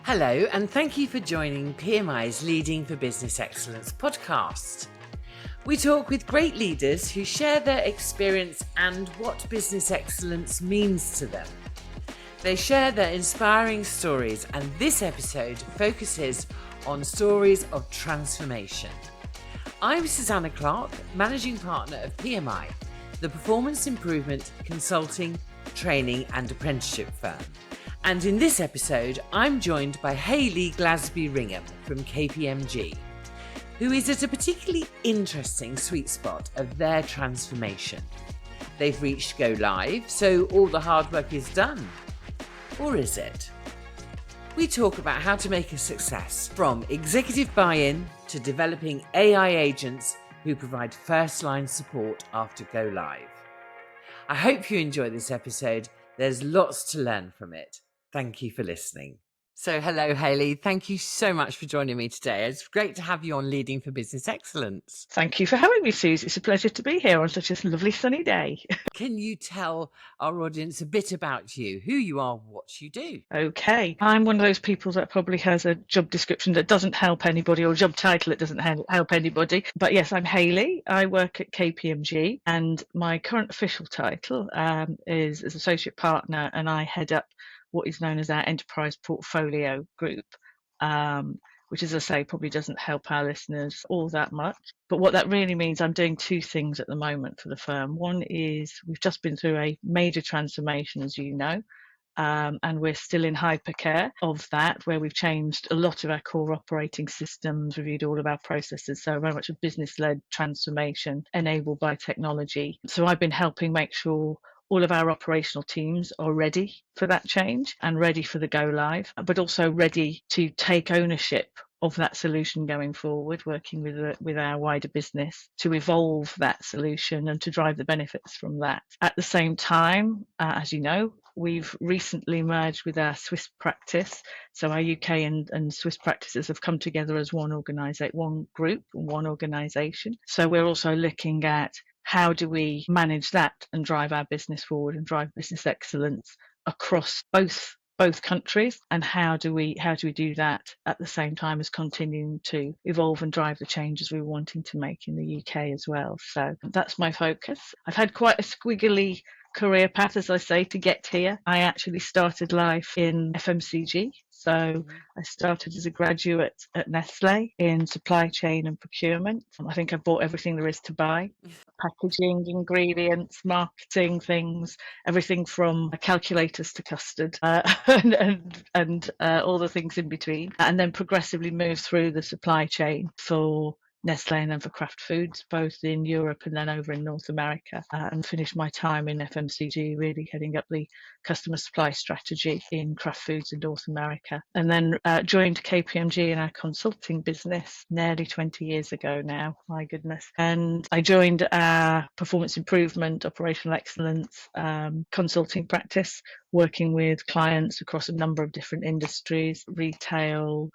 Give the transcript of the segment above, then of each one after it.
Hello, and thank you for joining PMI's Leading for Business Excellence podcast. We talk with great leaders who share their experience and what business excellence means to them. They share their inspiring stories, and this episode focuses on stories of transformation. I'm Susanna Clark, Managing Partner of PMI, the performance improvement, consulting, training and apprenticeship firm. And in this episode, I'm joined by Hayley Glasby-Ringham from KPMG, who is at a particularly interesting sweet spot of their transformation. They've reached go live, so all the hard work is done. Or is it? We talk about how to make a success, from executive buy-in to developing AI agents who provide first-line support after go live. I hope you enjoy this episode. There's lots to learn from it. Thank you for listening. So hello, Hayley. Thank you so much for joining me today. It's great to have you on Leading for Business Excellence. Thank you for having me, Suze. It's a pleasure to be here on such a lovely sunny day. Can you tell our audience a bit about you, who you are, what you do? Okay. I'm one of those people that probably has a job description that doesn't help anybody, or a job title that doesn't help anybody. But yes, I'm Hayley. I work at KPMG, and my current official title is as Associate Partner, and I head up what is known as our Enterprise Portfolio Group, which, as I say, probably doesn't help our listeners all that much. But what that really means, I'm doing two things at the moment for the firm. One is we've just been through a major transformation, as you know, and we're still in hypercare of that, where we've changed a lot of our core operating systems, reviewed all of our processes. So very much a business-led transformation enabled by technology. So I've been helping make sure all of our operational teams are ready for that change and ready for the go live, but also ready to take ownership of that solution going forward, working with our wider business to evolve that solution and to drive the benefits from that. At the same time, as you know, we've recently merged with our Swiss practice. So our UK and Swiss practices have come together as one group, one organisation. So we're also looking at how do we manage that and drive our business forward and drive business excellence across both countries, and how do we do that at the same time as continuing to evolve and drive the changes we're wanting to make in the UK as well. So that's my focus. I've had quite a squiggly career path, as I say, to get here. I actually started life in FMCG. So I started as a graduate at Nestle in supply chain and procurement. I think I bought everything there is to buy: packaging, ingredients, marketing, things, everything from calculators to custard, and all the things in between. And then progressively moved through the supply chain for Nestle and then for Kraft Foods, both in Europe and then over in North America, and finished my time in FMCG, really heading up the customer supply strategy in Kraft Foods in North America. And then joined KPMG in our consulting business nearly 20 years ago now, my goodness. And I joined our performance improvement, operational excellence consulting practice, working with clients across a number of different industries, retail,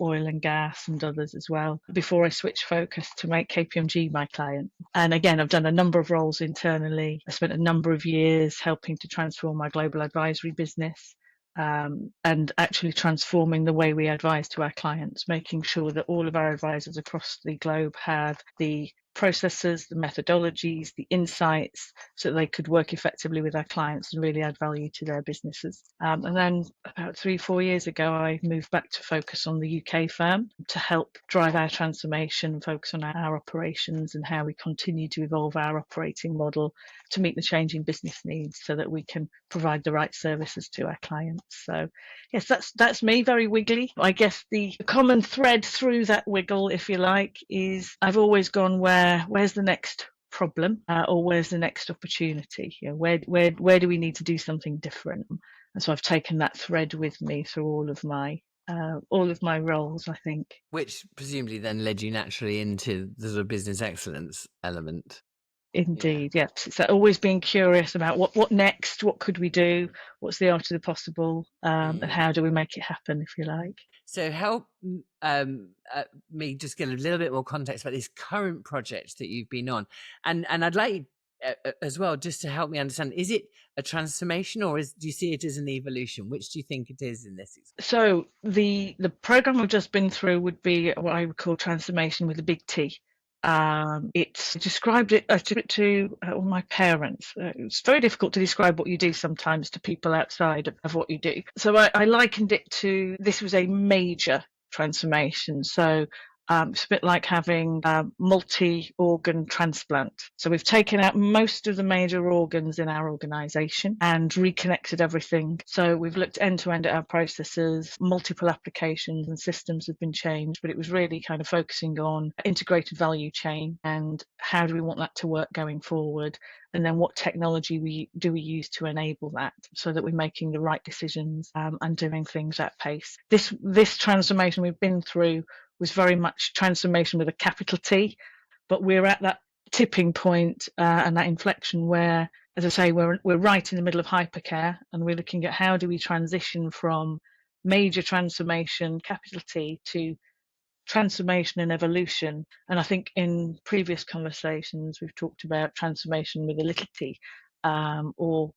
oil and gas and others as well, before I switched focus to make KPMG my client. And again, I've done a number of roles internally. I spent a number of years helping to transform my global advisory business, and actually transforming the way we advise to our clients, making sure that all of our advisors across the globe have the processes, the methodologies, the insights, so that they could work effectively with our clients and really add value to their businesses. And then about 3-4 years ago, I moved back to focus on the UK firm to help drive our transformation, focus on our operations and how we continue to evolve our operating model to meet the changing business needs so that we can provide the right services to our clients. So yes, that's me, very wiggly. I guess the common thread through that wiggle, if you like, is I've always gone where's the next problem, or where's the next opportunity? You know, where do we need to do something different? And so I've taken that thread with me through all of my roles, I think. Which presumably then led you naturally into the sort of business excellence element. Indeed, yes. So always being curious about what next, what could we do, what's the art of the possible, and how do we make it happen, if you like. So help me just get a little bit more context about this current project that you've been on, and I'd like as well, just to help me understand, is it a transformation, or do you see it as an evolution? Which do you think it is in this? So the program I've just been through would be what I would call transformation with a big T. It's described it, I took it to my parents. It's very difficult to describe what you do sometimes to people outside of what you do. So I likened it to, this was a major transformation. So it's a bit like having a multi-organ transplant. So we've taken out most of the major organs in our organisation and reconnected everything. So we've looked end to end at our processes, multiple applications and systems have been changed, but it was really kind of focusing on integrated value chain and how do we want that to work going forward, and then what technology we use to enable that so that we're making the right decisions and doing things at pace. This transformation we've been through was very much transformation with a capital T, but we're at that tipping point and that inflection where, as I say, we're right in the middle of hypercare, and we're looking at how do we transition from major transformation, capital T, to transformation and evolution. And I think in previous conversations we've talked about transformation with a little t, or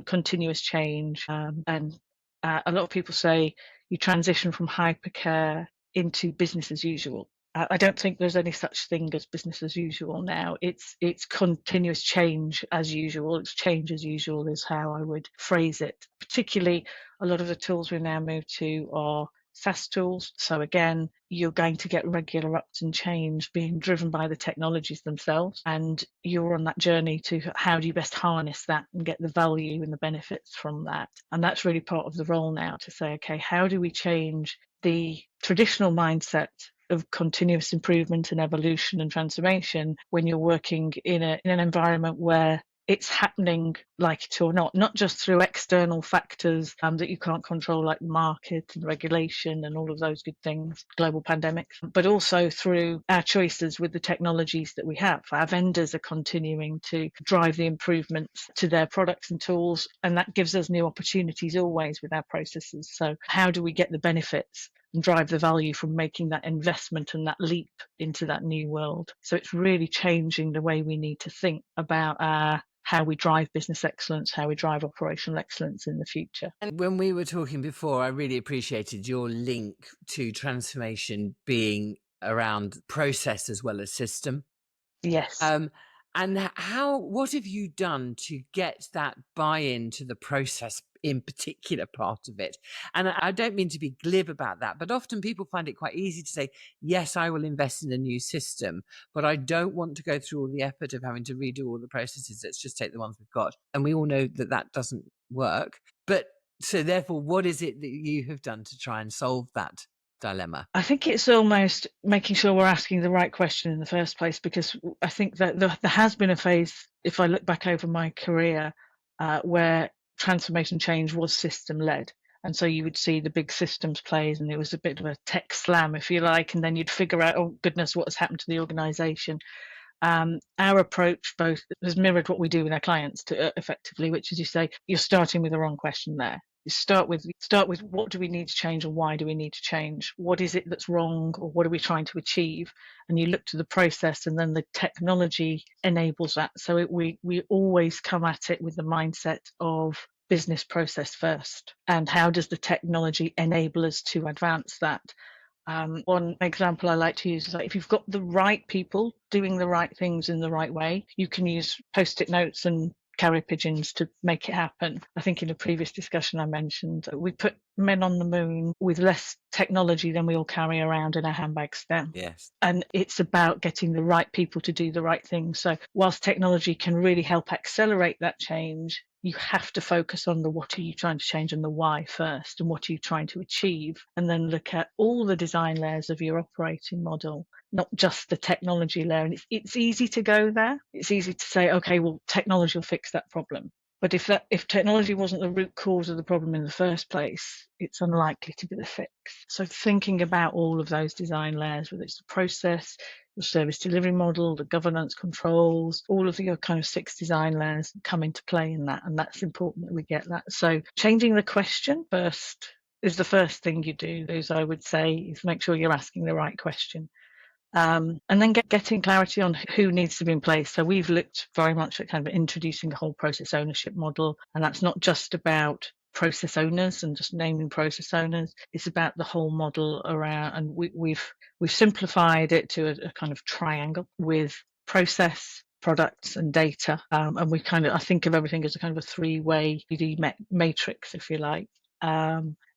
continuous change. And a lot of people say you transition from hypercare into business as usual. I don't think there's any such thing as business as usual now. It's continuous change as usual. It's change as usual is how I would phrase it. Particularly, a lot of the tools we've now moved to are SaaS tools. So again, you're going to get regular ups and change being driven by the technologies themselves. And you're on that journey to how do you best harness that and get the value and the benefits from that. And that's really part of the role now to say, okay, how do we change the traditional mindset of continuous improvement and evolution and transformation when you're working in an environment where it's happening like it or not just through external factors that you can't control, like the market and regulation and all of those good things, global pandemics, but also through our choices with the technologies that we have. Our vendors are continuing to drive the improvements to their products and tools, and that gives us new opportunities always with our processes. So how do we get the benefits and drive the value from making that investment and that leap into that new world? So it's really changing the way we need to think about how we drive business excellence, how we drive operational excellence in the future. And when we were talking before, I really appreciated your link to transformation being around process as well as system. Yes. And what have you done to get that buy-in to the process in particular part of it? And I don't mean to be glib about that, but often people find it quite easy to say, yes, I will invest in a new system, but I don't want to go through all the effort of having to redo all the processes. Let's just take the ones we've got. And we all know that that doesn't work. But so therefore, what is it that you have done to try and solve that dilemma? I think it's almost making sure we're asking the right question in the first place, because I think that there has been a phase, if I look back over my career, where transformation change was system led. And so you would see the big systems plays, and it was a bit of a tech slam, if you like, and then you'd figure out, oh goodness, what has happened to the organisation. Our approach both has mirrored what we do with our clients to effectively, which is, you say, you're starting with the wrong question there. You start with what do we need to change and why do we need to change? What is it that's wrong, or what are we trying to achieve? And you look to the process, and then the technology enables that. So we always come at it with the mindset of business process first, and how does the technology enable us to advance that? One example I like to use is, like, if you've got the right people doing the right things in the right way, you can use post-it notes and carrier pigeons to make it happen. I think in a previous discussion I mentioned we put men on the moon with less technology than we all carry around in our handbags now. Yes. And it's about getting the right people to do the right thing. So whilst technology can really help accelerate that change, you have to focus on the what are you trying to change and the why first, and what are you trying to achieve, and then look at all the design layers of your operating model, not just the technology layer. And it's easy to go there. It's easy to say, okay, well, technology will fix that problem. But if technology wasn't the root cause of the problem in the first place, it's unlikely to be the fix. So thinking about all of those design layers, whether it's the process, the service delivery model, the governance controls, all of your kind of 6 design layers come into play in that. And that's important that we get that. So changing the question first is the first thing you do. Those, I would say, is make sure you're asking the right question. And then getting clarity on who needs to be in place. So we've looked very much at kind of introducing a whole process ownership model, and that's not just about process owners and just naming process owners. It's about the whole model around, and we've simplified it to a kind of triangle with process, products, and data. And we kind of, I think of everything as a kind of a three-way matrix, if you like.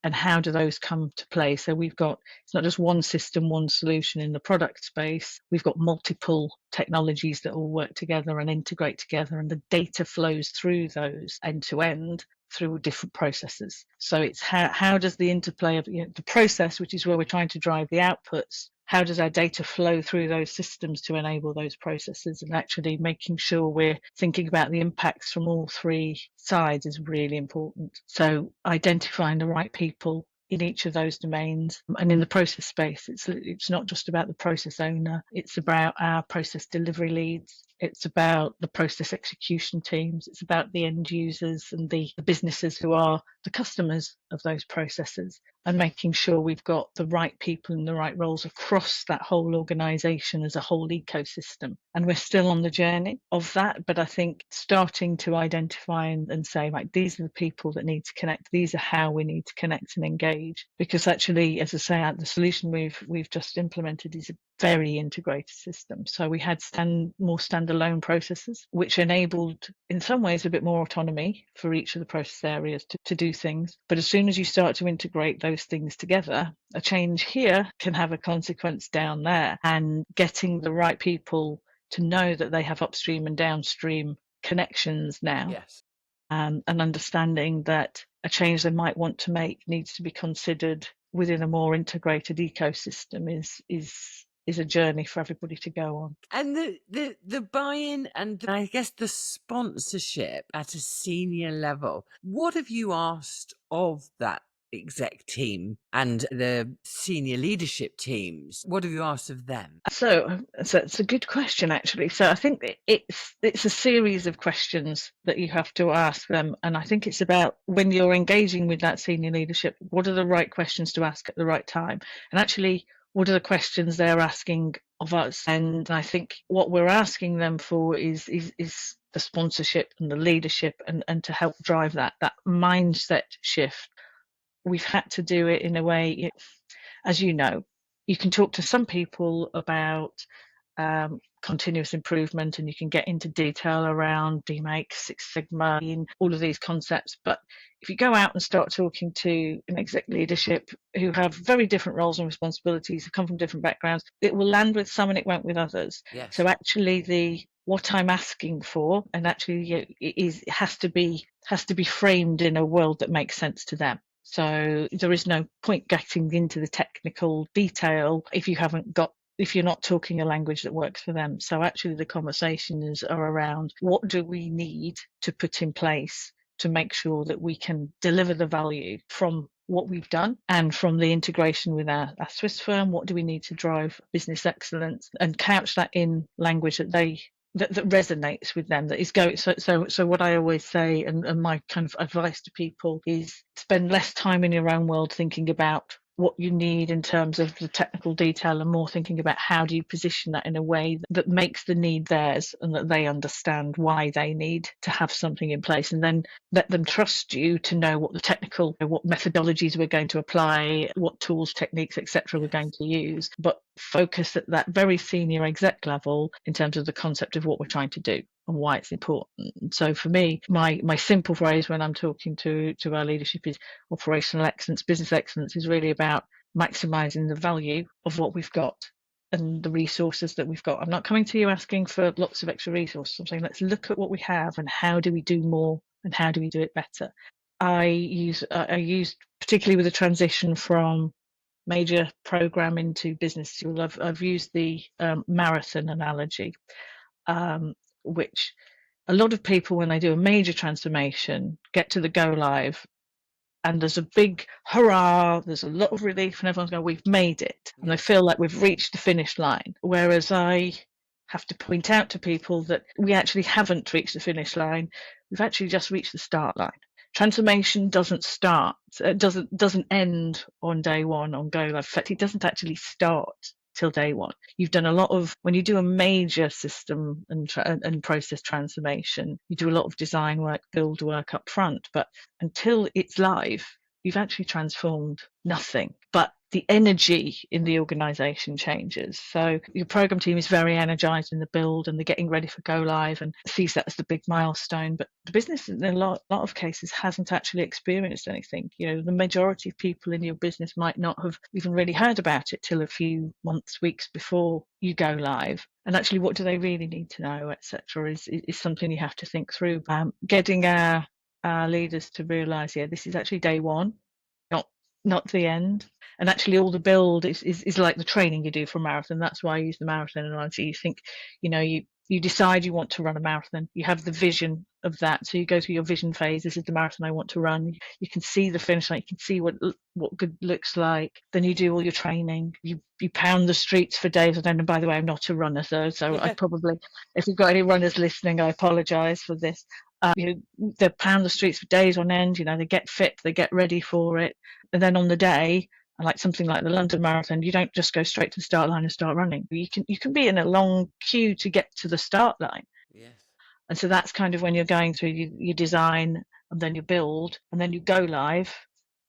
And how do those come to play? So we've got, it's not just one system, one solution in the product space. We've got multiple technologies that all work together and integrate together, and the data flows through those end to end through different processes. So it's how does the interplay of the process, which is where we're trying to drive the outputs, how does our data flow through those systems to enable those processes, and actually making sure we're thinking about the impacts from all three sides is really important. So identifying the right people in each of those domains, and in the process space, it's not just about the process owner, it's about our process delivery leads, it's about the process execution teams, it's about the end users and the businesses who are the customers of those processes, and making sure we've got the right people in the right roles across that whole organisation as a whole ecosystem. And we're still on the journey of that, but I think starting to identify and say, like, these are the people that need to connect, these are how we need to connect and engage. Because actually, as I say, the solution we've just implemented is a very integrated system. So we had more standalone processes, which enabled, in some ways, a bit more autonomy for each of the process areas to do things. But as soon as you start to integrate those things together, a change here can have a consequence down there. And getting the right people to know that they have upstream and downstream connections now. Yes. And understanding that a change they might want to make needs to be considered within a more integrated ecosystem is a journey for everybody to go on. And the buy-in and I guess the sponsorship at a senior level, what have you asked of that exec team and the senior leadership teams? What have you asked of them? So it's a good question, actually. So I think it's a series of questions that you have to ask them, and I think it's about, when you're engaging with that senior leadership, what are the right questions to ask at the right time, and actually what are the questions they're asking of us. And I think what we're asking them for is the sponsorship and the leadership, and to help drive that mindset shift. We've had to do it in a way, as you know, you can talk to some people about continuous improvement, and you can get into detail around DMAIC, Six Sigma, and all of these concepts. But if you go out and start talking to an exec leadership who have very different roles and responsibilities, who come from different backgrounds, it will land with some and it won't with others. Yes. So actually, what I'm asking for, and actually it has to be framed in a world that makes sense to them. So there is no point getting into the technical detail if you're not talking a language that works for them. So actually the conversations are around, what do we need to put in place to make sure that we can deliver the value from what we've done, and from the integration with our Swiss firm, what do we need to drive business excellence, and couch that in language that resonates with them, that is going. So what I always say, and my kind of advice to people, is spend less time in your own world thinking about what you need in terms of the technical detail, and more thinking about how do you position that in a way that makes the need theirs, and that they understand why they need to have something in place, and then let them trust you to know what methodologies we're going to apply, what tools, techniques, etc. we're going to use, but focus at that very senior exec level in terms of the concept of what we're trying to do and why it's important. So for me, my simple phrase when I'm talking to our leadership is operational excellence. Business excellence is really about maximizing the value of what we've got and the resources that we've got. I'm not coming to you asking for lots of extra resources. I'm saying, let's look at what we have and how do we do more and how do we do it better. I use particularly with the transition from major program into business school, I've used the marathon analogy, which a lot of people, when they do a major transformation, get to the go live, and there's a big hurrah, there's a lot of relief, and everyone's going, we've made it, and they feel like we've reached the finish line. Whereas I have to point out to people that we actually haven't reached the finish line, we've actually just reached the start line. Transformation doesn't start, doesn't end on day one on go live. In fact, it doesn't actually start till day one. You've done a lot of, when you do a major system and process transformation, you do a lot of design work, build work up front, but until it's live, you've actually transformed nothing. But the energy in the organization changes. So your program team is very energized in the build and they're getting ready for go live and sees that as the big milestone. But the business in a lot of cases hasn't actually experienced anything. The majority of people in your business might not have even really heard about it till a few months, weeks before you go live. And actually, what do they really need to know, etc., is something you have to think through. Getting our leaders to realize, this is actually day one, not the end. And actually all the build is like the training you do for a marathon. That's why I use the marathon analogy. You think, you decide you want to run a marathon. You have the vision of that. So you go through your vision phase. This is the marathon I want to run. You can see the finish line. You can see what good looks like. Then you do all your training. You pound the streets for days. And by the way, I'm not a runner, so I probably, if you've got any runners listening, I apologise for this. They pound the streets for days on end. They get fit, they get ready for it, and then on the day, like something like the London Marathon, you don't just go straight to the start line and start running. You can be in a long queue to get to the start line. Yes. And so that's kind of when you're going through your design and then you build and then you go live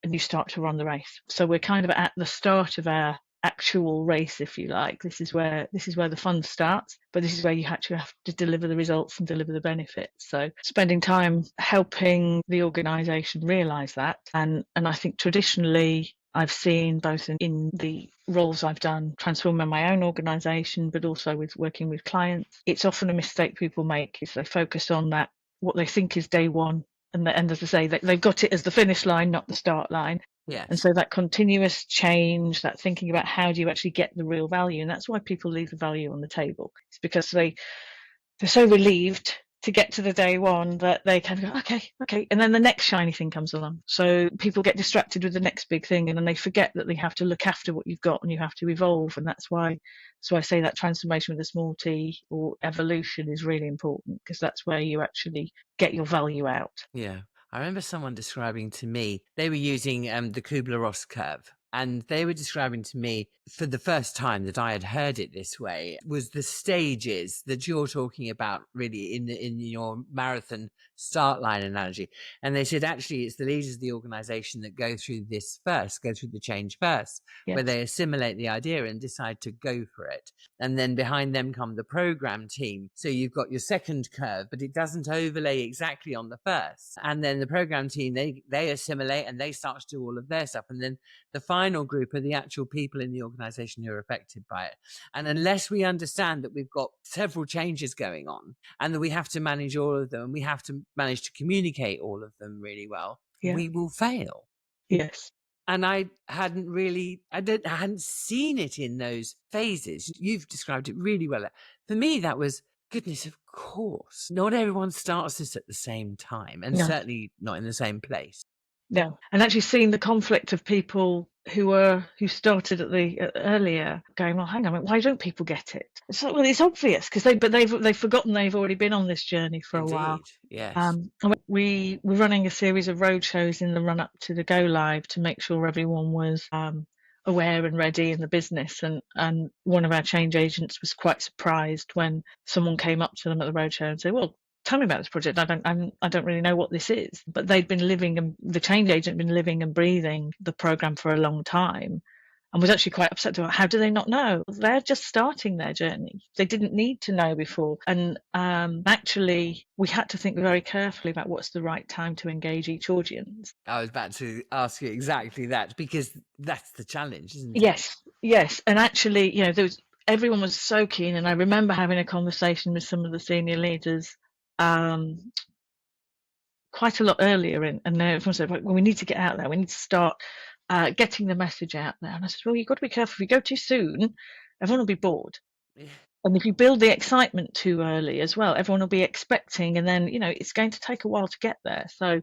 and you start to run the race. So we're kind of at the start of our actual race, if you like. This is where the fun starts, but this is where you actually have to deliver the results and deliver the benefits. So spending time helping the organization realize that, and I think traditionally I've seen, both in the roles I've done transforming my own organization, but also with working with clients, it's often a mistake people make is they focus on that, what they think is day one, and as I say, they've got it as the finish line, not the start line. Yes. And so that continuous change, that thinking about how do you actually get the real value, and that's why people leave the value on the table. It's because they're so relieved to get to the day one that they kind of go, okay, and then the next shiny thing comes along. So people get distracted with the next big thing, and then they forget that they have to look after what you've got and you have to evolve. And that's why, so I say that transformation with a small t, or evolution, is really important, because that's where you actually get your value out. Yeah. I remember someone describing to me, they were using the Kubler-Ross curve. And they were describing to me, for the first time that I had heard it this way, was the stages that you're talking about really in your marathon start line analogy. And they said, actually, it's the leaders of the organization that go through this first, go through the change first, where they assimilate the idea and decide to go for it. And then behind them come the program team. So you've got your second curve, but it doesn't overlay exactly on the first. And then the program team, they assimilate and they start to do all of their stuff. And then the final group are the actual people in the organization who are affected by it. And unless we understand that we've got several changes going on and that we have to manage all of them, and we have to manage to communicate all of them really well, we will fail. Yes. And I hadn't seen it in those phases. You've described it really well. For me, that was, goodness, of course. Not everyone starts this at the same time, and certainly not in the same place. No, and actually seeing the conflict of people who started at the earlier, going, well, hang on, why don't people get it? It's like, well, it's obvious, because they've forgotten they've already been on this journey for Indeed, a while. Yes. We were running a series of roadshows in the run up to the go live to make sure everyone was aware and ready in the business, and one of our change agents was quite surprised when someone came up to them at the roadshow and said, well, tell me about this project. I don't really know what this is. But they'd been the change agent had been living and breathing the program for a long time, and was actually quite upset about how do they not know? They're just starting their journey. They didn't need to know before. And actually, we had to think very carefully about what's the right time to engage each audience. I was about to ask you exactly that, because that's the challenge, isn't it? Yes. And actually, everyone was so keen. And I remember having a conversation with some of the senior leaders quite a lot earlier, and everyone said, well, we need to get out there, we need to start getting the message out there. And I said, well, you've got to be careful. If you go too soon, everyone will be bored. And if you build the excitement too early as well, everyone will be expecting, and then it's going to take a while to get there. So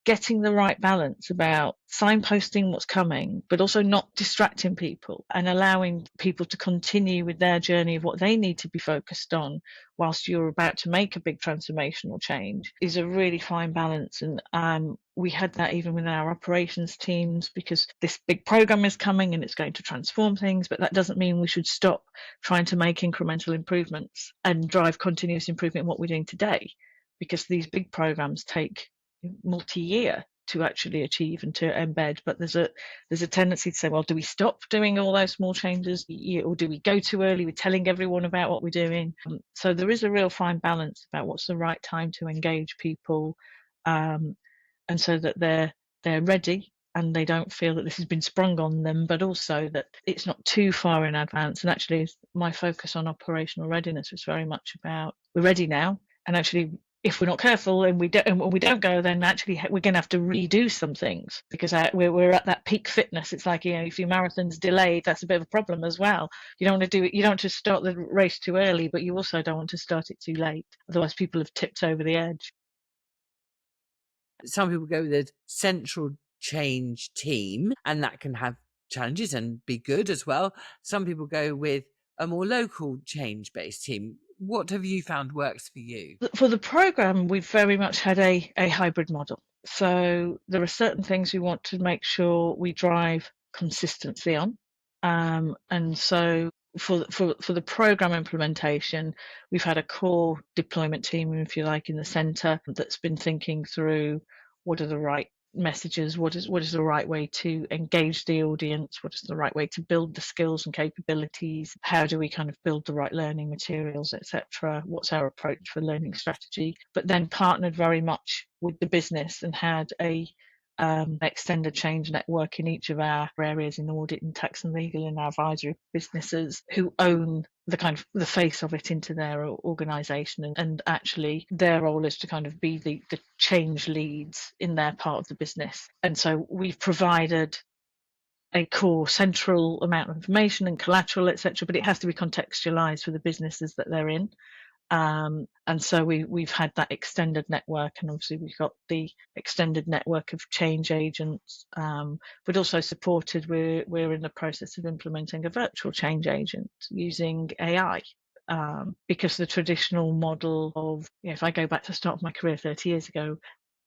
getting the right balance about signposting what's coming, but also not distracting people and allowing people to continue with their journey of what they need to be focused on whilst you're about to make a big transformational change is a really fine balance. And we had that even with our operations teams, because this big program is coming and it's going to transform things, but that doesn't mean we should stop trying to make incremental improvements and drive continuous improvement in what we're doing today, because these big programs take multi-year to actually achieve and to embed. But there's a tendency to say, well, do we stop doing all those small changes, or do we go too early with telling everyone about what we're doing? So there is a real fine balance about what's the right time to engage people, and so that they're ready and they don't feel that this has been sprung on them, but also that it's not too far in advance. And actually, my focus on operational readiness was very much about, we're ready now, and actually, if we're not careful and we don't go, then actually we're going to have to redo some things, because we're at that peak fitness. It's like, if your marathon's delayed, that's a bit of a problem as well. You don't want to do it. You don't want to start the race too early, but you also don't want to start it too late. Otherwise, people have tipped over the edge. Some people go with a central change team, and that can have challenges and be good as well. Some people go with a more local change-based team. What have you found works for you? For the program, we've very much had a hybrid model. So there are certain things we want to make sure we drive consistency on. And so for the program implementation, we've had a core deployment team, if you like, in the center that's been thinking through what are the right messages, what is the right way to engage the audience, what is the right way to build the skills and capabilities, how do we kind of build the right learning materials, etc., what's our approach for learning strategy, but then partnered very much with the business and had a extended change network in each of our areas, in audit and tax and legal, in our advisory businesses, who own the kind of the face of it into their organisation, and actually their role is to kind of be the change leads in their part of the business. And so we've provided a core central amount of information and collateral, etc., but it has to be contextualised for the businesses that they're in. And so we've had that extended network, and obviously we've got the extended network of change agents, but also supported. We're in the process of implementing a virtual change agent using AI, because the traditional model of, if I go back to the start of my career 30 years ago,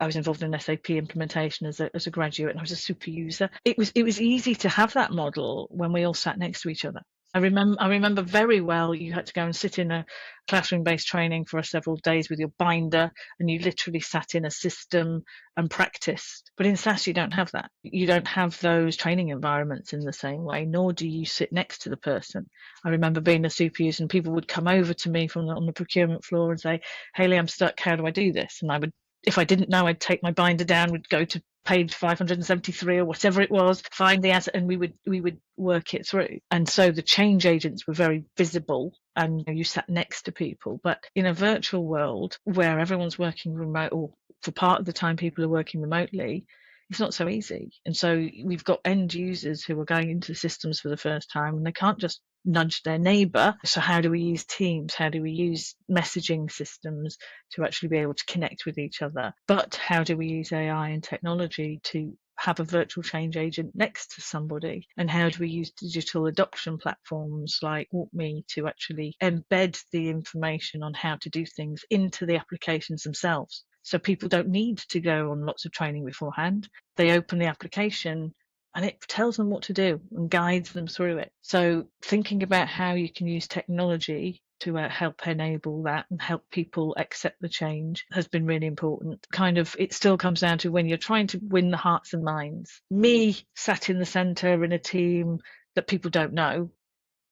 I was involved in SAP implementation as a graduate, and I was a super user. It was easy to have that model when we all sat next to each other. I remember very well, you had to go and sit in a classroom-based training for several days with your binder, and you literally sat in a system and practiced. But in SaaS, you don't have that. You don't have those training environments in the same way, nor do you sit next to the person. I remember being a super user, and people would come over to me on the procurement floor and say, "Hayley, I'm stuck. How do I do this?" And I would, if I didn't know, I'd take my binder down, would go to page 573 or whatever it was, find the asset, and we would work it through. And so the change agents were very visible, and you sat next to people. But in a virtual world where everyone's working remote, or for part of the time people are working remotely, it's not so easy. And so we've got end users who are going into systems for the first time, and they can't just nudge their neighbour. So how do we use Teams? How do we use messaging systems to actually be able to connect with each other? But how do we use AI and technology to have a virtual change agent next to somebody? And how do we use digital adoption platforms like WalkMe to actually embed the information on how to do things into the applications themselves? So people don't need to go on lots of training beforehand. They open the application and it tells them what to do and guides them through it. So thinking about how you can use technology to help enable that and help people accept the change has been really important. Kind of, it still comes down to when you're trying to win the hearts and minds. Me sat in the centre in a team that people don't know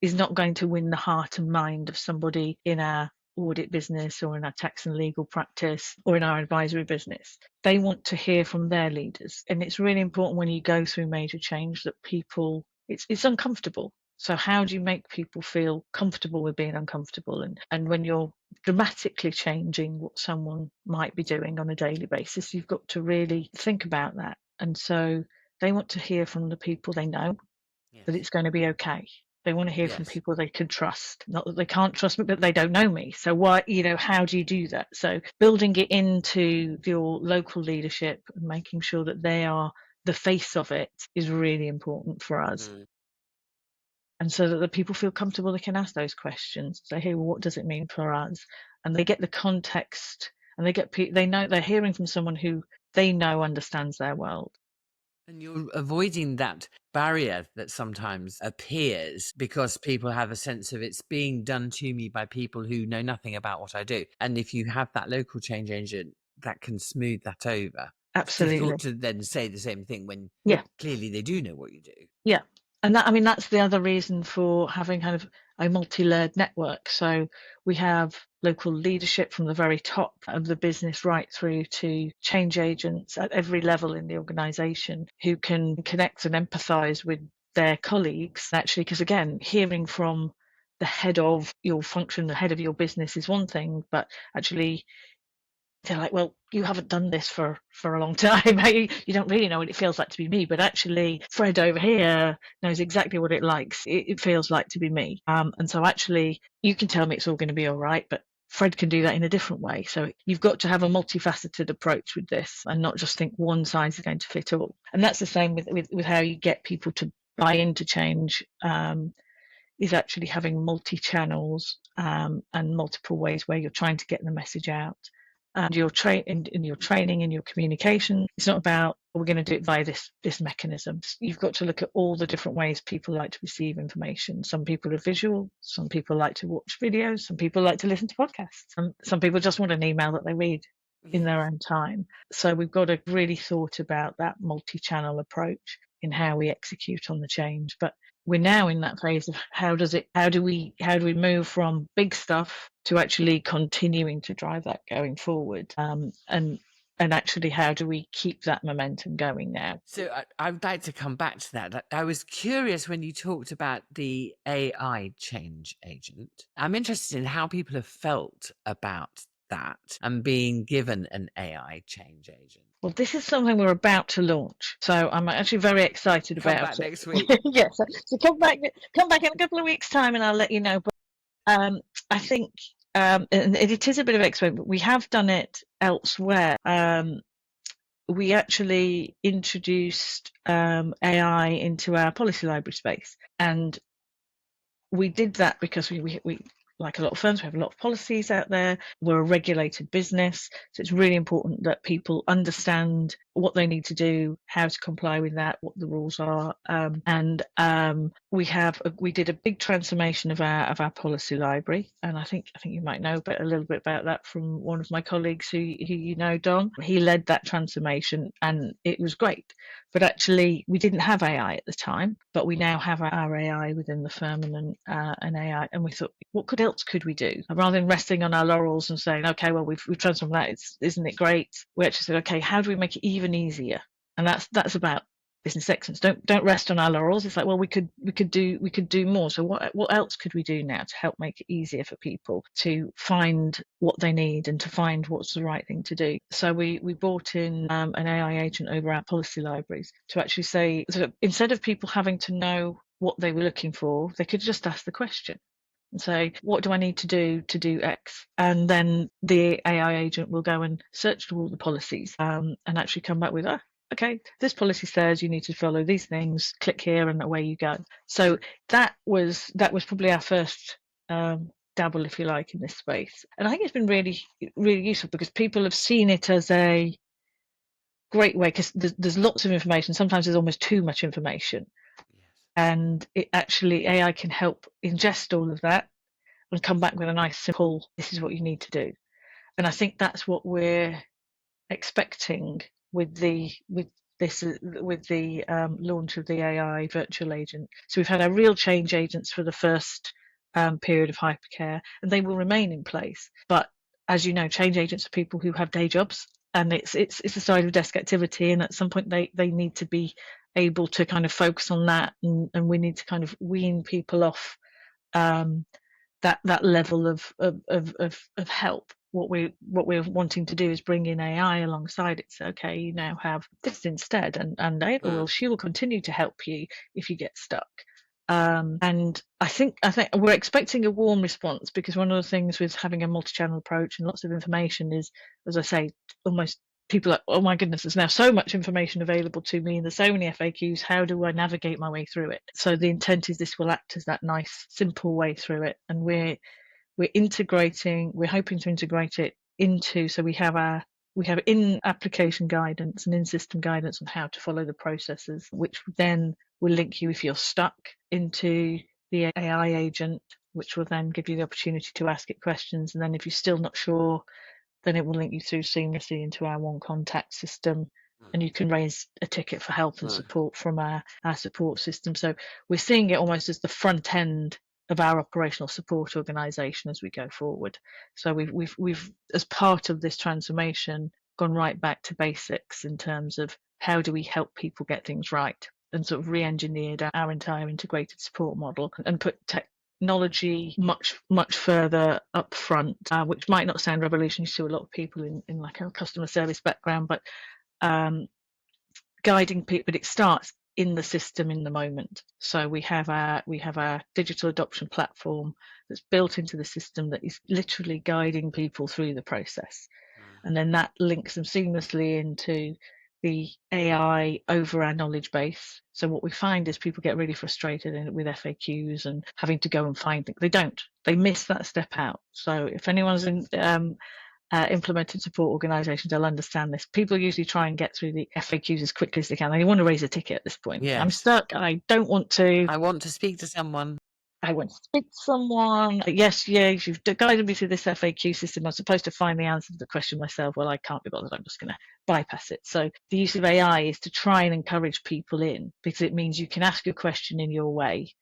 is not going to win the heart and mind of somebody in our audit business or in our tax and legal practice or in our advisory business. They want to hear from their leaders. And it's really important when you go through major change that people, it's uncomfortable. So how do you make people feel comfortable with being uncomfortable? And when you're dramatically changing what someone might be doing on a daily basis, you've got to really think about that. And so they want to hear from the people they know that it's going to be okay. They want to hear from Yes. people they can trust. Not that they can't trust me, but they don't know me. So why, how do you do that? So building it into your local leadership and making sure that they are the face of it is really important for us. Mm. And so that the people feel comfortable, they can ask those questions. Say, hey, well, what does it mean for us? And they get the context, and they know they're hearing from someone who they know understands their world. And you're avoiding that barrier that sometimes appears because people have a sense of it's being done to me by people who know nothing about what I do. And if you have that local change agent, that can smooth that over. It's Absolutely. difficult to then say the same thing when Yeah. clearly they do know what you do. Yeah. And that's the other reason for having kind of a multi-layered network. So we have local leadership from the very top of the business right through to change agents at every level in the organisation who can connect and empathise with their colleagues. Actually, because again, hearing from the head of your function, the head of your business is one thing, but actually they're like, well, you haven't done this for a long time. You don't really know what it feels like to be me, but actually Fred over here knows exactly what it feels like to be me. And so actually you can tell me it's all going to be all right, but Fred can do that in a different way. So you've got to have a multifaceted approach with this and not just think one size is going to fit all. And that's the same with how you get people to buy into change. Is actually having multi-channels and multiple ways where you're trying to get the message out. And your in your training, in your communication, it's not about we're going to do it via this mechanism. You've got to look at all the different ways people like to receive information. Some people are visual, some people like to watch videos, some people like to listen to podcasts, some people just want an email that they read in their own time. So we've got to really thought about that multi-channel approach in how we execute on the change. But we're now in that phase of how do we move from big stuff to actually continuing to drive that going forward, and actually how do we keep that momentum going now? So I'd like to come back to that. I was curious when you talked about the AI change agent. I'm interested in how people have felt about that and being given an AI change agent. Well, this is something we're about to launch, so I'm actually very excited Come about back it. next week. Yes, so come back in a couple of weeks' time, and I'll let you know. But I think, and it is a bit of experiment, but we have done it elsewhere. We actually introduced AI into our policy library space, and we did that because we like a lot of firms, we have a lot of policies out there. We're a regulated business, so it's really important that people understand what they need to do, how to comply with that, what the rules are, and we did a big transformation of our policy library, and I think you might know a little bit about that from one of my colleagues who Don. He led that transformation, and it was great. But actually, we didn't have AI at the time, but we now have our AI within the firm and an AI. And we thought, what else could we do? And rather than resting on our laurels and saying, okay, well, we've transformed that, isn't it great? We actually said, okay, how do we make it even easier? And that's about business excellence. Don't rest on our laurels. It's like, well, we could do more. So what else could we do now to help make it easier for people to find what they need and to find what's the right thing to do? So we brought in an AI agent over our policy libraries to actually say, so instead of people having to know what they were looking for, they could just ask the question and say, what do I need to do X? And then the AI agent will go and search through all the policies and actually come back with, okay, this policy says you need to follow these things, click here and away you go. So that was probably our first dabble, if you like, in this space. And I think it's been really, really useful because people have seen it as a great way, because there's lots of information. Sometimes there's almost too much information. Yes. And it actually, AI can help ingest all of that and come back with a nice, simple, this is what you need to do. And I think that's what we're expecting with the launch of the AI virtual agent. So we've had our real change agents for the first period of hypercare, and they will remain in place. But as you know, change agents are people who have day jobs, and it's a side of desk activity, and at some point they need to be able to kind of focus on that, and we need to kind of wean people off that level of help. What we're wanting to do is bring in AI alongside it. So okay, you now have this instead, and she will continue to help you if you get stuck. And I think we're expecting a warm response, because one of the things with having a multi-channel approach and lots of information is, as I say, almost people are, oh my goodness, there's now so much information available to me and there's so many FAQs, how do I navigate my way through it? So the intent is this will act as that nice simple way through it, and we're hoping to integrate it into, so we have in application guidance and in system guidance on how to follow the processes, which then will link you, if you're stuck, into the AI agent, which will then give you the opportunity to ask it questions. And then if you're still not sure, then it will link you through seamlessly into our one contact system, and you can raise a ticket for help and support from our support system. So we're seeing it almost as the front end of our operational support organisation as we go forward. So we've as part of this transformation gone right back to basics in terms of how do we help people get things right, and sort of re-engineered our entire integrated support model and put technology much further up front, which might not sound revolutionary to a lot of people in like a customer service background, but guiding people, but it starts in the system in the moment. So we have our digital adoption platform that's built into the system that is literally guiding people through the process, and then that links them seamlessly into the AI over our knowledge base. So what we find is people get really frustrated with FAQs and having to go and find things. They miss that step out. So if anyone's in implemented support organisations, they'll understand this. People usually try and get through the FAQs as quickly as they can. They want to raise a ticket at this point. Yes. I'm stuck. I don't want to. I want to speak to someone. I want to speak to someone. Yes, you've guided me through this FAQ system. I'm supposed to find the answer to the question myself. Well, I can't be bothered. I'm just going to bypass it. So the use of AI is to try and encourage people in, because it means you can ask your question in your way,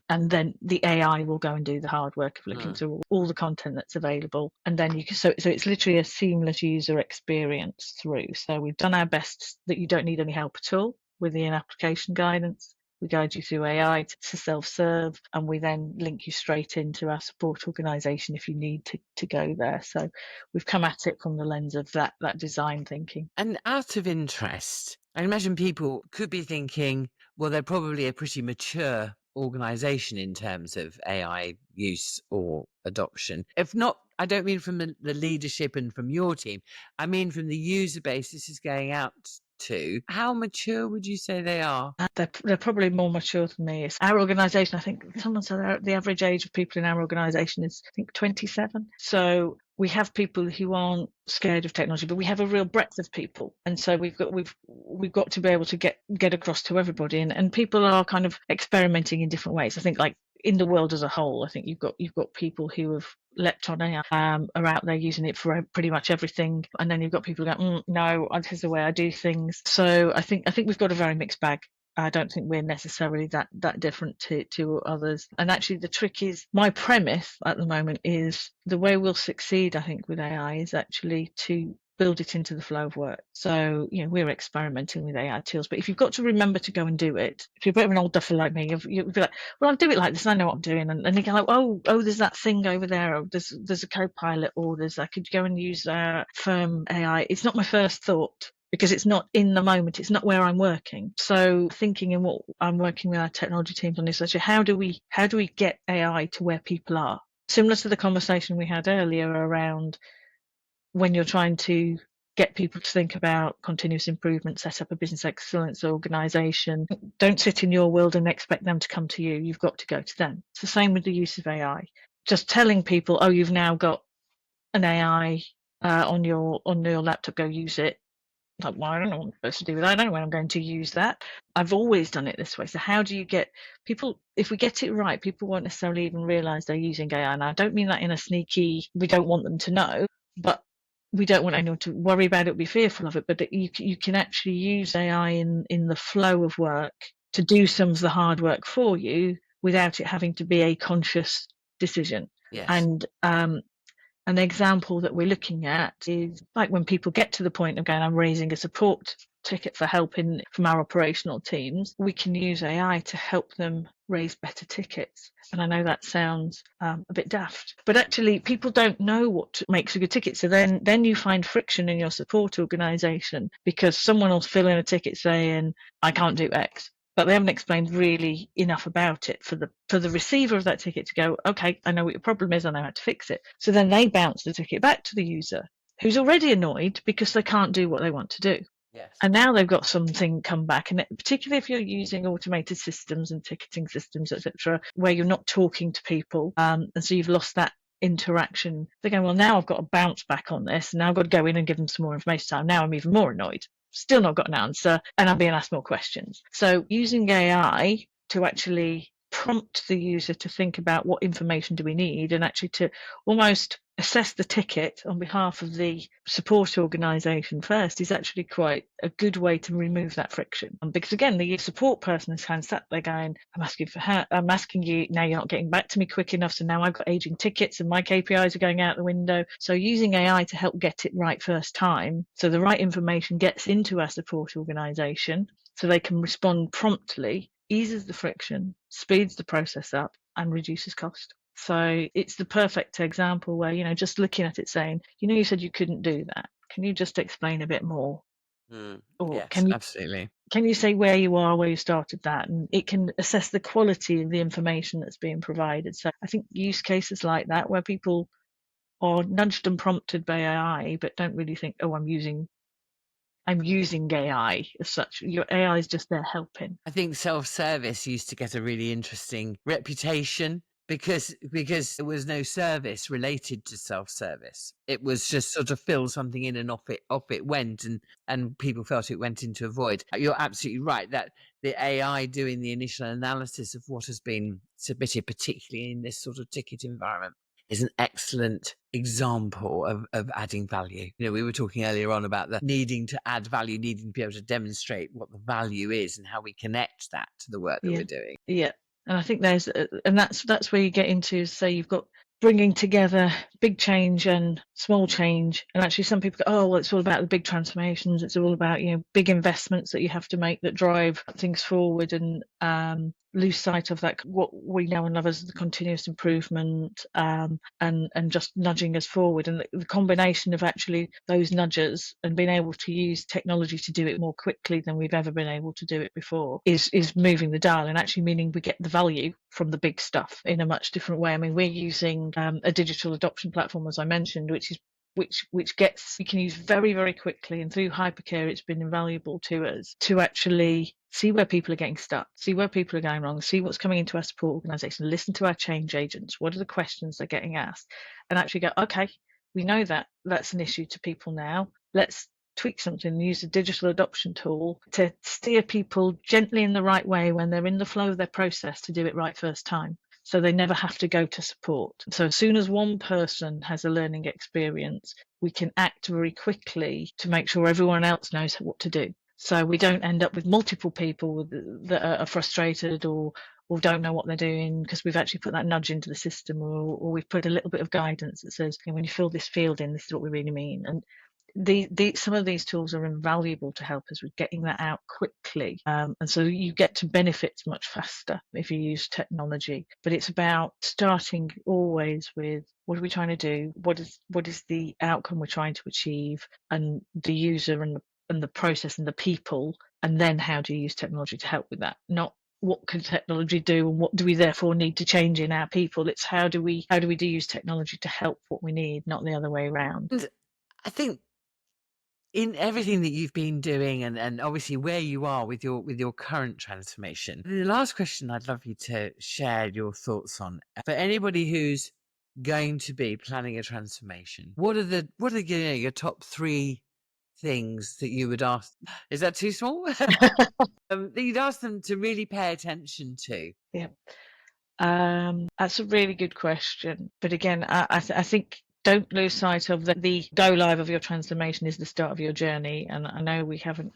and then the AI will go and do the hard work of looking through all the content that's available. And then you can, so it's literally a seamless user experience through. So we've done our best that you don't need any help at all with the in-application guidance. We guide you through AI to self-serve, and we then link you straight into our support organisation if you need to go there. So we've come at it from the lens of that design thinking. And out of interest, I imagine people could be thinking, well, they're probably a pretty mature organisation in terms of AI use or adoption. If not, I don't mean from the leadership and from your team. I mean from the user base this is going out to. How mature would you say they are? They're probably more mature than me. Our organisation, I think someone said the average age of people in our organisation is, I think, 27. So we have people who aren't scared of technology, but we have a real breadth of people, and so we've got to be able to get across to everybody, and people are kind of experimenting in different ways. I think, like in the world as a whole, I think you've got people who have leapt on AI, are out there using it for pretty much everything, and then you've got people who go, no, this is the way I do things. So I think we've got a very mixed bag. I don't think we're necessarily that different to others. And actually the trick is, my premise at the moment is the way we'll succeed, I think, with AI is actually to build it into the flow of work. So, we're experimenting with AI tools, but if you've got to remember to go and do it, if you're a bit of an old duffer like me, you'll be like, well, I'll do it like this, I know what I'm doing. And you go like, oh, there's that thing over there, or there's a co-pilot, or I could go and use firm AI. It's not my first thought, because it's not in the moment, it's not where I'm working. So thinking in what I'm working with our technology teams on is such how do we get AI to where people are? Similar to the conversation we had earlier around when you're trying to get people to think about continuous improvement, set up a business excellence organisation. Don't sit in your world and expect them to come to you. You've got to go to them. It's the same with the use of AI. Just telling people, oh, you've now got an AI on your laptop, go use it. Like, well, I don't know what I'm supposed to do with that. I don't know when I'm going to use that. I've always done it this way. So how do you get people, if we get it right, people won't necessarily even realise they're using AI. And I don't mean that in a sneaky, we don't want them to know, but we don't want anyone to worry about it or be fearful of it. But you can actually use AI in the flow of work to do some of the hard work for you without it having to be a conscious decision. Yes. And an example that we're looking at is like when people get to the point of going, I'm raising a support ticket for help from our operational teams, we can use AI to help them raise better tickets. And I know that sounds a bit daft, but actually people don't know what makes a good ticket. So then you find friction in your support organisation because someone will fill in a ticket saying, I can't do X. but they haven't explained really enough about it for the receiver of that ticket to go, okay, I know what your problem is, I know how to fix it. So then they bounce the ticket back to the user who's already annoyed because they can't do what they want to do. Yes. And now they've got something come back, and particularly if you're using automated systems and ticketing systems, etc., where you're not talking to people, and so you've lost that interaction. They're going, well, now I've got to bounce back on this, and now I've got to go in and give them some more information. So now I'm even more annoyed. Still not got an answer, and I'm being asked more questions. So using AI to actually prompt the user to think about what information do we need, and actually to almost assess the ticket on behalf of the support organisation first is actually quite a good way to remove that friction. Because again, the support person is kind of sat there going, I'm asking you, now you're not getting back to me quick enough, so now I've got aging tickets and my KPIs are going out the window. So using AI to help get it right first time, so the right information gets into our support organisation so they can respond promptly, eases the friction, speeds the process up and reduces cost. So it's the perfect example where, just looking at it saying, you said you couldn't do that. Can you just explain a bit more? Or Yes, absolutely. can you say where you are, where you started that? And it can assess the quality of the information that's being provided. So I think use cases like that where people are nudged and prompted by AI, but don't really think, oh, I'm using AI as such. Your AI is just there helping. I think self-service used to get a really interesting reputation because there was no service related to self-service. It was just sort of fill something in and off it went, and people felt it went into a void. You're absolutely right that the AI doing the initial analysis of what has been submitted, particularly in this sort of ticket environment, is an excellent example of adding value. We were talking earlier on about the needing to add value, needing to be able to demonstrate what the value is and how we connect that to the work that we're doing. Yeah. And I think that's where you get into, say, you've got bringing together big change and small change. And actually some people go, oh, well, it's all about the big transformations. It's all about, big investments that you have to make that drive things forward, and lose sight of that, what we know and love as the continuous improvement, and just nudging us forward. And the combination of actually those nudges and being able to use technology to do it more quickly than we've ever been able to do it before is moving the dial, and actually meaning we get the value from the big stuff in a much different way. I mean, we're using a digital adoption platform, as I mentioned, which we can use very, very quickly, and through hypercare it's been invaluable to us to actually see where people are getting stuck, see where people are going wrong, see what's coming into our support organisation, listen to our change agents, what are the questions they're getting asked, and actually go, okay, we know that that's an issue to people now, let's tweak something and use a digital adoption tool to steer people gently in the right way when they're in the flow of their process to do it right first time, so they never have to go to support. So as soon as one person has a learning experience, we can act very quickly to make sure everyone else knows what to do. So we don't end up with multiple people that are frustrated or don't know what they're doing because we've actually put that nudge into the system, or we've put a little bit of guidance that says, when you fill this field in, this is what we really mean. And some of these tools are invaluable to help us with getting that out quickly, and so you get to benefits much faster if you use technology. But it's about starting always with, what are we trying to do, what is the outcome we're trying to achieve, and the user and the process and the people, and then how do you use technology to help with that, not what can technology do and what do we therefore need to change in our people. It's how do we use technology to help what we need, not the other way around. And I think in everything that you've been doing, and obviously where you are with your current transformation, the last question I'd love you to share your thoughts on, for anybody who's going to be planning a transformation, what are your top 3 things that you would ask? Is that too small? That you'd ask them to really pay attention to. Yeah. That's a really good question. But again, I think don't lose sight of that the go live of your transformation is the start of your journey. And I know we haven't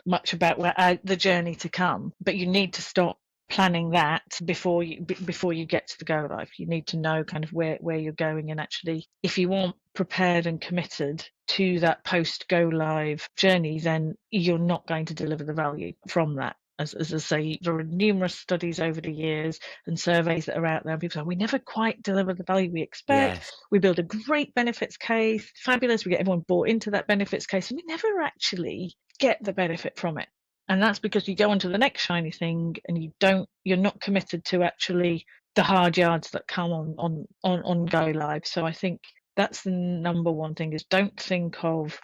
much about the journey to come, but you need to start planning that before you get to the go live. You need to know kind of where you're going, and actually, if you aren't prepared and committed to that post go live journey, then you're not going to deliver the value from that. As I say, there are numerous studies over the years and surveys that are out there, and people say, we never quite deliver the value we expect. Yes. We build a great benefits case, fabulous, we get everyone bought into that benefits case, and we never actually get the benefit from it. And that's because you go on to the next shiny thing and you're not committed to actually the hard yards that come on go live. So I think that's the number one thing, is don't think of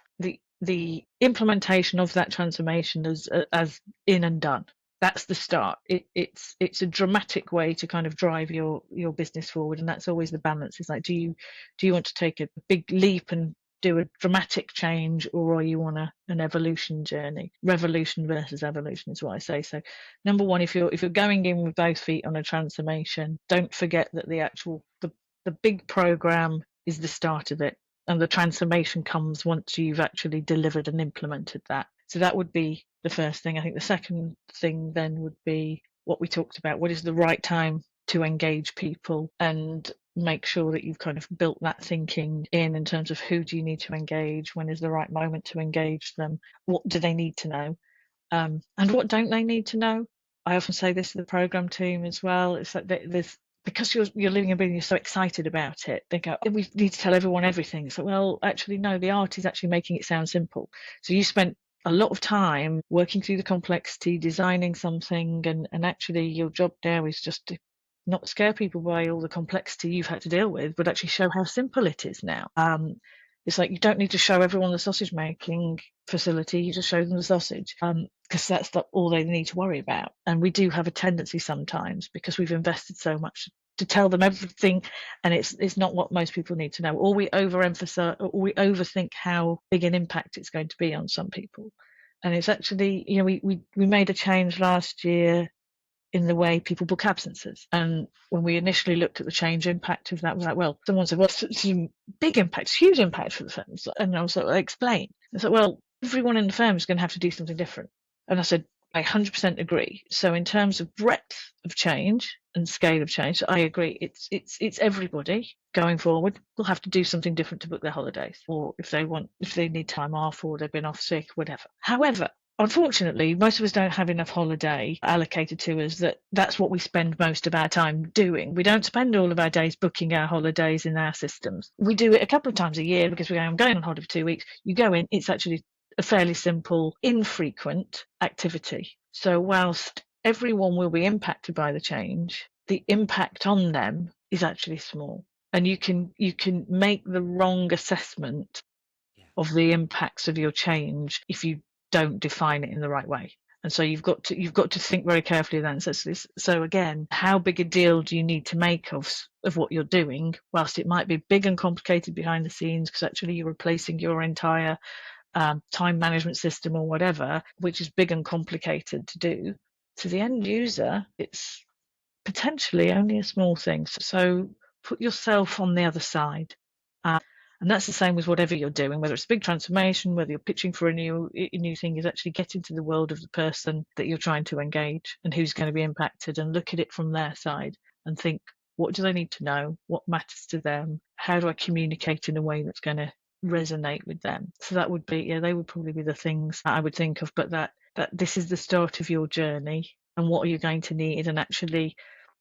the implementation of that transformation as in and done. That's the start. It's a dramatic way to kind of drive your business forward, and that's always the balance. It's like, do you want to take a big leap and do a dramatic change, or are you on an evolution journey? Revolution versus evolution is what I say. So number one, if you're going in with both feet on a transformation, don't forget that the big program is the start of it, and the transformation comes once you've actually delivered and implemented that. So that would be the first thing. I think the second thing then would be what we talked about. What is the right time to engage people, and make sure that you've kind of built that thinking in terms of who do you need to engage, when is the right moment to engage them, what do they need to know, and what don't they need to know. I often say this to the program team as well. It's like there's, because you're living and breathing, you're so excited about it, they go, we need to tell everyone everything. So, well, actually, no, the art is actually making it sound simple. So you spent a lot of time working through the complexity, designing something, and actually your job now is just to not scare people by all the complexity you've had to deal with, but actually show how simple it is now. It's like, you don't need to show everyone the sausage making facility, you just show them the sausage, because that's all they need to worry about. And we do have a tendency sometimes, because we've invested so much, to tell them everything, and it's not what most people need to know, or we overemphasize, or we overthink how big an impact it's going to be on some people. And it's actually, we made a change last year in the way people book absences. And when we initially looked at the change impact of that, we're like, well, someone said, well, it's a big impact, huge impact for the firms. And I was like, explain. I said, well, everyone in the firm is going to have to do something different. And I said, I 100% agree. So in terms of breadth of change and scale of change, I agree. It's everybody going forward will have to do something different to book their holidays, or if they need time off, or they've been off sick, whatever. However, unfortunately, most of us don't have enough holiday allocated to us that's what we spend most of our time doing. We don't spend all of our days booking our holidays in our systems. We do it a couple of times a year because we go, I'm going on holiday for 2 weeks. You go in, it's actually a fairly simple, infrequent activity. So whilst everyone will be impacted by the change, the impact on them is actually small. And you can make the wrong assessment of the impacts of your change if you don't define it in the right way. And so you've got to think very carefully then. So again, how big a deal do you need to make of what you're doing, whilst it might be big and complicated behind the scenes, because actually you're replacing your entire time management system or whatever, which is big and complicated to do. To the end user, it's potentially only a small thing. So put yourself on the other side. And that's the same with whatever you're doing, whether it's a big transformation, whether you're pitching for a new thing, is actually get into the world of the person that you're trying to engage and who's going to be impacted, and look at it from their side and think, what do they need to know? What matters to them? How do I communicate in a way that's going to resonate with them? So that would be, they would probably be the things that I would think of, but that this is the start of your journey, and what are you going to need, and actually.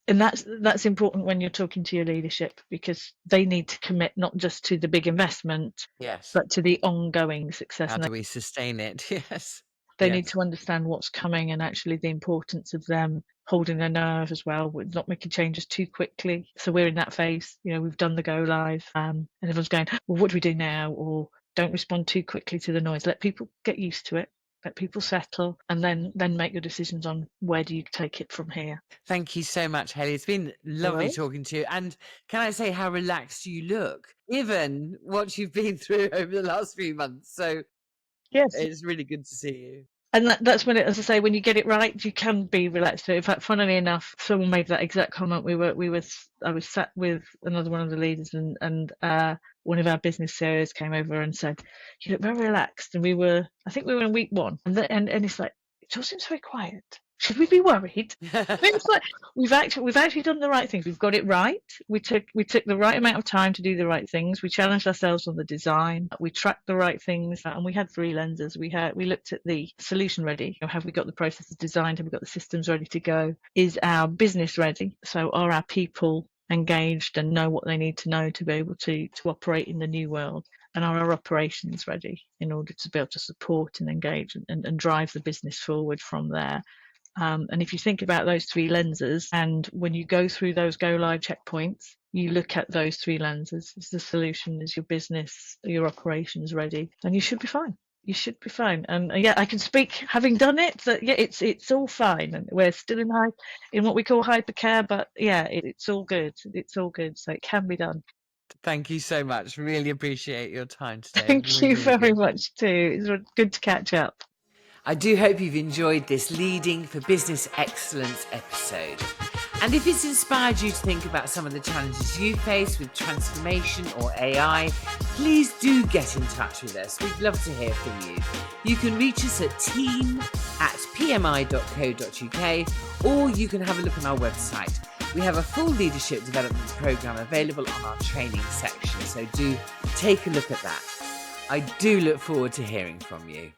And that's important when you're talking to your leadership, because they need to commit not just to the big investment, Yes. but to the ongoing success. How do we sustain it? Yes. They need to understand what's coming, and actually the importance of them holding their nerve as well, with not making changes too quickly. So we're in that phase, we've done the go live, and everyone's going, well, what do we do now? Or don't respond too quickly to the noise. Let people get used to it. Let people settle, and then make your decisions on where do you take it from here. Thank you so much, Hayley. It's been lovely talking to you. And can I say how relaxed you look, given what you've been through over the last few months? So yes, it's really good to see you. And that's when as I say, when you get it right, you can be relaxed. In fact, funnily enough, someone made that exact comment. I was sat with another one of the leaders, and one of our business areas came over and said, "You look very relaxed." And I think we were in week 1, and it's like, it all seems very quiet. Should we be worried? It's like we've actually done the right things. We've got it right. We took the right amount of time to do the right things. We challenged ourselves on the design. We tracked the right things, and we had 3 lenses. We looked at the solution ready. Have we got the processes designed? Have we got the systems ready to go? Is our business ready? So are our people engaged and know what they need to know to be able to operate in the new world? and are our operations ready in order to be able to support and engage and drive the business forward from there. And if you think about those three lenses, and when you go through those go live checkpoints, you look at those three lenses. Is the solution, is your business, are your operations ready? Then you should be fine. You should be fine. And yeah, I can speak, having done it, that yeah, it's all fine. And we're still in what we call hypercare, but yeah, it's all good. It's all good. So it can be done. Thank you so much. Really appreciate your time today. Thank Really, you really very good. much too. It's good to catch up. I do hope you've enjoyed this Leading for Business Excellence episode. And if it's inspired you to think about some of the challenges you face with transformation or AI, please do get in touch with us. We'd love to hear from you. You can reach us at team@pmi.co.uk, or you can have a look on our website. We have a full leadership development programme available on our training section, so do take a look at that. I do look forward to hearing from you.